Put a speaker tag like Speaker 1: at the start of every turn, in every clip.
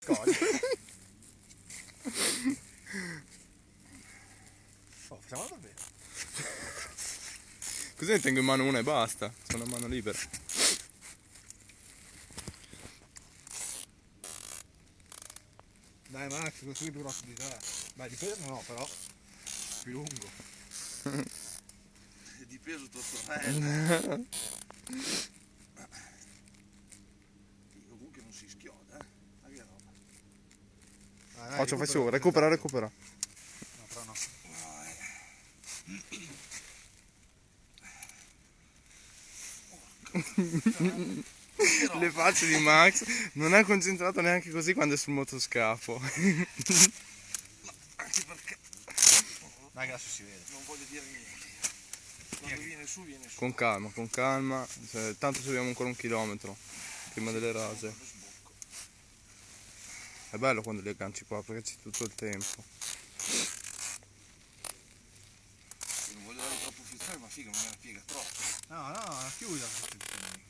Speaker 1: raccoglie. Oh, facciamola davvero.
Speaker 2: Così ne tengo in mano una e basta, sono a mano libera.
Speaker 1: Dai Max, questo qui è più grosso di te. Beh, di peso no, però più lungo.
Speaker 3: Di peso tuo sorella. Comunque non si schioda, ma che roba.
Speaker 2: Faccio, fai su, recupera.
Speaker 1: No, però no.
Speaker 2: Le facce di Max, non è concentrato neanche così quando è sul motoscafo.
Speaker 3: Anche perché
Speaker 1: Dai che adesso si vede.
Speaker 3: non voglio dire niente. Quando viene su viene su.
Speaker 2: Con calma, tanto subiamo ancora 1 chilometro prima delle rase. È bello quando li agganci qua perché c'è tutto il tempo.
Speaker 3: Non voglio dare troppo ufficiale, ma figa, non me la piega troppo.
Speaker 1: No, chiuda.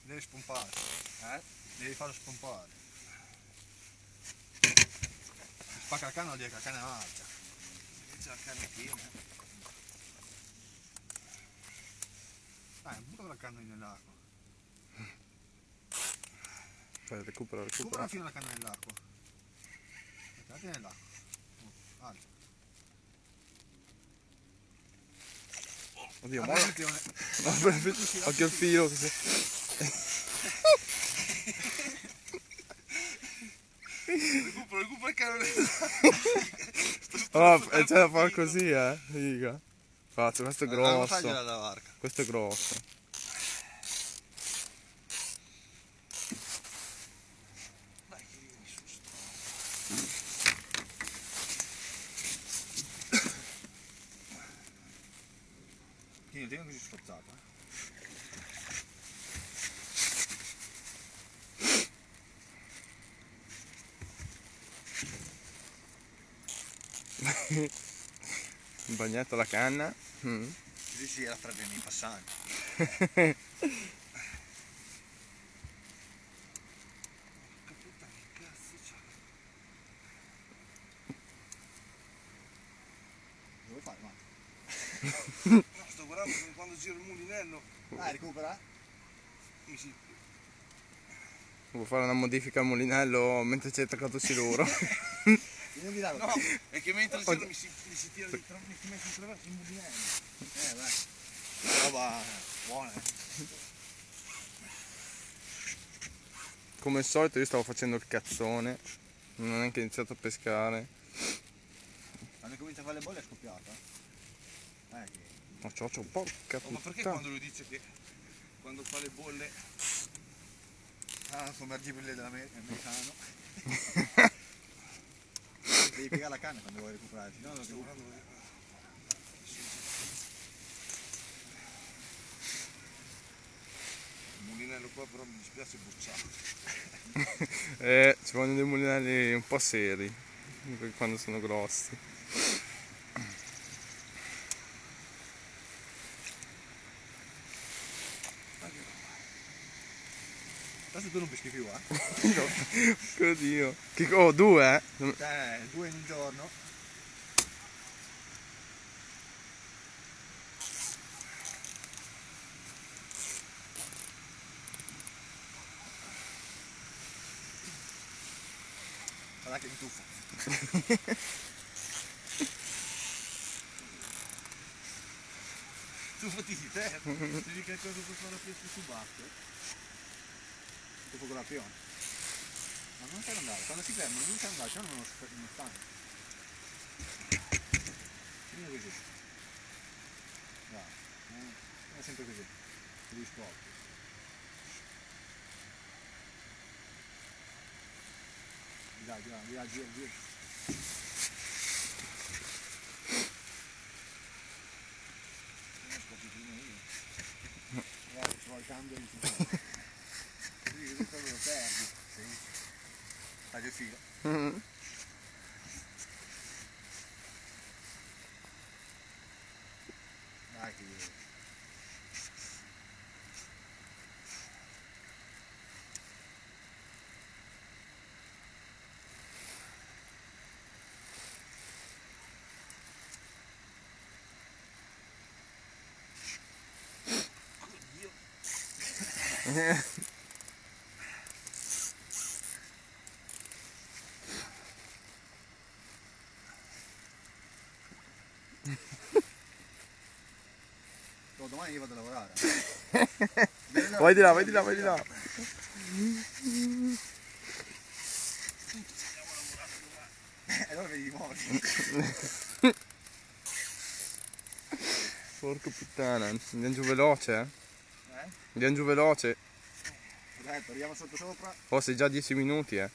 Speaker 1: Devi spompare. Devi farlo spompare. Se spacca la canna vuol dire che la canna è alta.
Speaker 3: Invece la canna piena.
Speaker 1: Dai, butta la canna nell'acqua.
Speaker 2: Recupera.
Speaker 1: Recupera fino alla canna nell'acqua. Mettila nell'acqua. Alto.
Speaker 2: Oddio,
Speaker 1: Attenzione.
Speaker 2: occhio al filo.
Speaker 3: Recupera il canale.
Speaker 2: Allora, c'è da fare così, figa. Faccio, questo è grosso.
Speaker 1: Tagliala la varca.
Speaker 2: Questo è grosso.
Speaker 3: Dai che vieni su sto.
Speaker 1: Tieni, tieni così sforzato.
Speaker 2: Un bagnetto alla canna.
Speaker 1: Sì, era fra i passanti.
Speaker 3: Che cazzo c'è?
Speaker 1: Dove fai, ma?
Speaker 3: No, sto guardando che quando giro il mulinello
Speaker 1: Recupera?
Speaker 3: mi si...
Speaker 2: Devo fare una modifica al mulinello mentre c'è attaccato siluro.
Speaker 1: Vieni di là.
Speaker 3: No, è che mentre giro mi si tira di mi si mette in traverso il mulinello.
Speaker 1: Beh. Roba buona.
Speaker 2: Come al solito io stavo facendo il cazzone. Non ho neanche iniziato a pescare.
Speaker 1: Quando comincia a fare le bolle è scoppiata. Che...
Speaker 2: Oh, cioccio, porca
Speaker 3: Oh, ma perché
Speaker 2: puttana.
Speaker 3: quando lui dice che quando fa le bolle
Speaker 1: sommergibile dell'americano. Devi piegare la canna quando vuoi recuperare, se no non
Speaker 3: sto
Speaker 1: ti
Speaker 3: guardando il mulinello qua però mi dispiace bocciato.
Speaker 2: Ci vogliono dei mulinelli un po' seri quando sono grossi.
Speaker 1: Adesso tu non peschi più,
Speaker 2: Oddio. Oh, 2,
Speaker 1: 2 in un giorno. Guarda che mi tuffo.
Speaker 3: Tuffati di te, devi che cosa per fare la pesca subacquea.
Speaker 1: Dopo con la piona. Ma non sai andare, quando si fermano non sai andare, se no non stanno. Vieni così. Dai, è sempre così. Devi sporco. Dai, gira.
Speaker 3: Non scopri prima io.
Speaker 1: Guarda, ci vuole il cambio di tutto. Così lo perdi. Sì. Taglio il filo. Dai che... Oh, domani io vado a lavorare.
Speaker 2: Vai di là, vai di là, vai di là.
Speaker 1: Allora vedi i morti.
Speaker 2: Porca puttana, andiamo giù veloce, eh?
Speaker 1: Eh?
Speaker 2: Andiamo giù veloce.
Speaker 1: Ho detto, arriviamo sotto sopra.
Speaker 2: Oh, sei già 10 minuti, eh.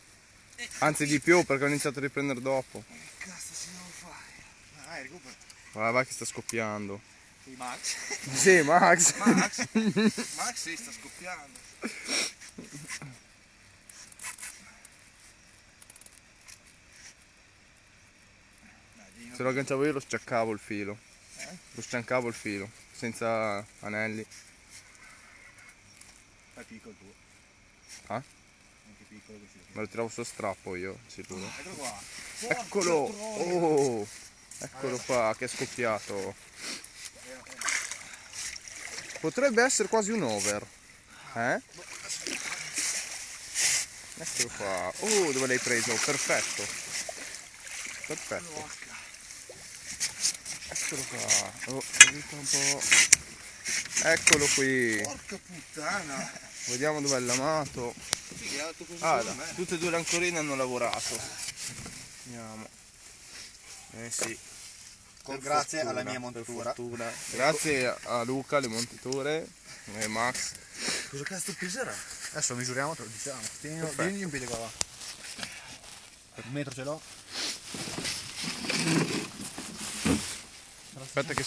Speaker 2: Anzi di più perché ho iniziato a riprendere dopo.
Speaker 1: Che cazzo si devo fare? Recupera.
Speaker 2: Vai che sta scoppiando.
Speaker 1: Sì, Max.
Speaker 2: Sì, Max.
Speaker 3: Max sì, sta scoppiando.
Speaker 2: Se lo agganciavo io lo sciaccavo il filo. Lo sciancavo il filo, senza anelli.
Speaker 1: Fai piccolo tu.
Speaker 2: Ah?
Speaker 1: Anche piccolo così.
Speaker 2: Me lo tiravo sullo strappo io, sicuro.
Speaker 1: Eccolo qua.
Speaker 2: Eccolo! Oh! Eccolo qua, che è scoppiato. Potrebbe essere quasi un over. Eh? Eccolo qua. Oh, dove l'hai preso? Perfetto. Perfetto. Eccolo qua. Oh, aiuta un po'. Eccolo qui.
Speaker 1: Porca puttana.
Speaker 2: Vediamo dov'è l'amato.
Speaker 1: Figato così
Speaker 2: Ah,
Speaker 1: secondo me.
Speaker 2: tutte e due le ancorine hanno lavorato. Vediamo. Eh sì.
Speaker 1: Grazie
Speaker 2: fortuna,
Speaker 1: alla mia
Speaker 2: per
Speaker 1: montatura.
Speaker 2: fortuna. Grazie a Luca, le montature, e Max.
Speaker 1: Cosa cazzo peserà? Adesso misuriamo, te lo diciamo. Tieni un piede qua. Per un metro ce l'ho.
Speaker 2: Aspetta che